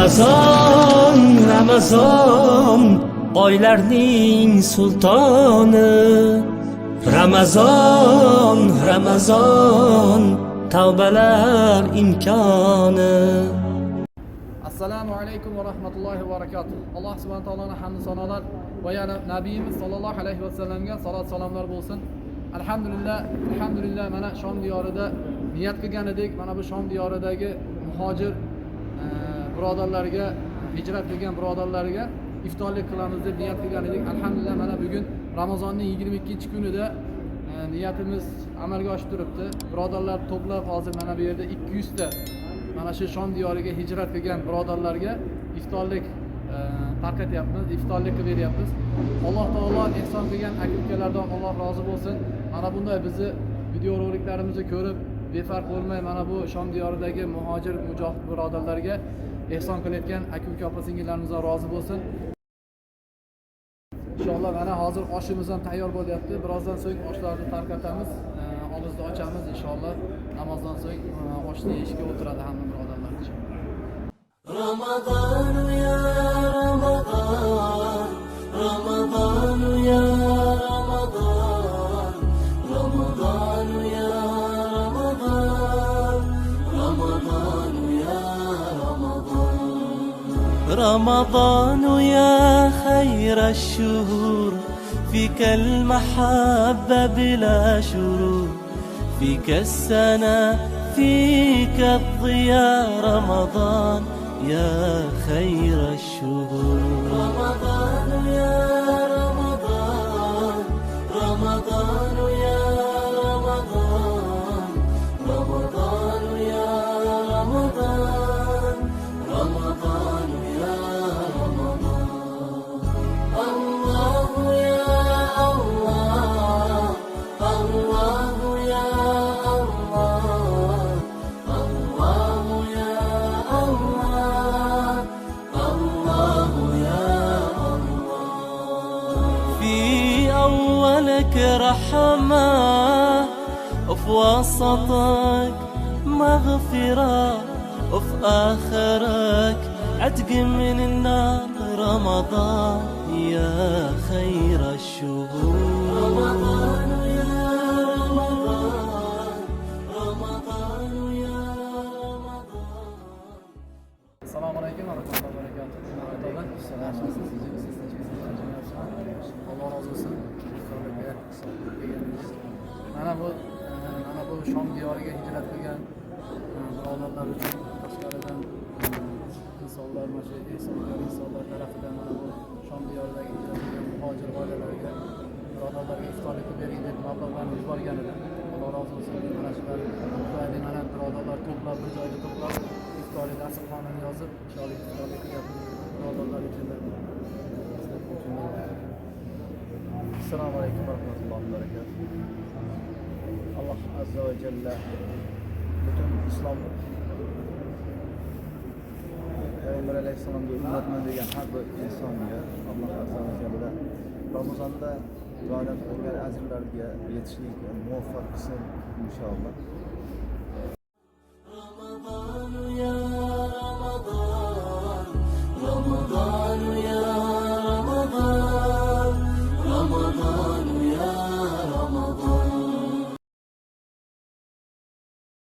Ramazon, Ramazon, oylarning sultoni. Ramazon, Ramazon, tavbalar imkoni. Assalomu alaykum va rahmatullohi va barakatuh. Alloh subhanahu va taoloning hamd sanolar va yana nabiyimiz sollallohu alayhi va sallamga salot salomlar bo'lsin. Alhamdulillah, mana Shom diyorida niyat qilgan edik. Mana bu Shom diyoridagi muhojir birodarlarga, hijrat qilgan birodarlarga iftorlik qilamiz deb niyat qilgan edik. Alhamdulillah, mana bugun Ramazonning 22-kunida niyatimiz amalga oshib turibdi. Birodarlar to'plab hozir mana bu yerda 200 ta mana shu Shom diyoriga hijrat qilgan birodarlarga iftorlik tarqatyapmiz, iftorlik qilib beryapmiz. Alloh taolo ehson qilgan aka-ukalardan Alloh rozi bo'lsin. Mana bunday bizni video roliklarimizni ko'rib befarq bo'lmay mana bu Shom diyoridagi muhojir mujohid birodarlarga ehson qilayotgan aka-uka opa-singillarimizdan rozi bo'lsin. Inshaalloh mana hozir oshimiz ham tayyor bo'lyapti. Birozdan so'ng oshlarni tarqatamiz, og'izni ochamiz inshaalloh. Namozdan so'ng oshni yeyishga o'tiradi hamma birodarlar inshaalloh. Ramazon ya Ramazon, Ramazon ya Ramazon, Ramazon ya Ramazon, Ramazon ya Ramazon. رمضان يا خير الشهور، فيك المحبة بلا شرور، فيك السنة فيك الضياء. رمضان يا خير الشهور. رمضان يا رمضان، رمضان يا رمضان، رمضان يا رمضان، رمضان يا رمضان. الله يا الله، الله يا الله، الله يا الله، الله يا الله. في أولك رحمة، وفي وسطك مغفرة، وفي آخرك عتق من النار. رمضان يا خير الشهور. رمضان يا رمضان، رمضان يا رمضان. Assalomu alaykum va rahmatullohi va barakatuh. Alloh rozi bo'lsin. Mana bu Shom diyoriga hijrat qilgan birodarlar uchun tashqaridan insonlar, mana shu insonlar tarafidan mana bu Shom diyoridagi hijrat qilgan muhojir oilalarga birodarlarga iftorlik qilib bering deb mablag'larni yuborgan edi. Alloh rozi bo'lsin. Mana shular tufayli mana birodarlar to'plab bir joyga to'plab iftorlik dasturxonini yozib inshaalloh iftorlik qilyapmiz birodarlar uchun. Assalomu alaykum va rahmatullohi va barakatuh. Alloh azza va jalla butun islom Payg'ambar alayhissalomga ummatman degan har bir insonga Alloh azza va jalla Ramazonda ibodat qilgan ajrlarga yetishlik muvaffaq qilsin inshaalloh.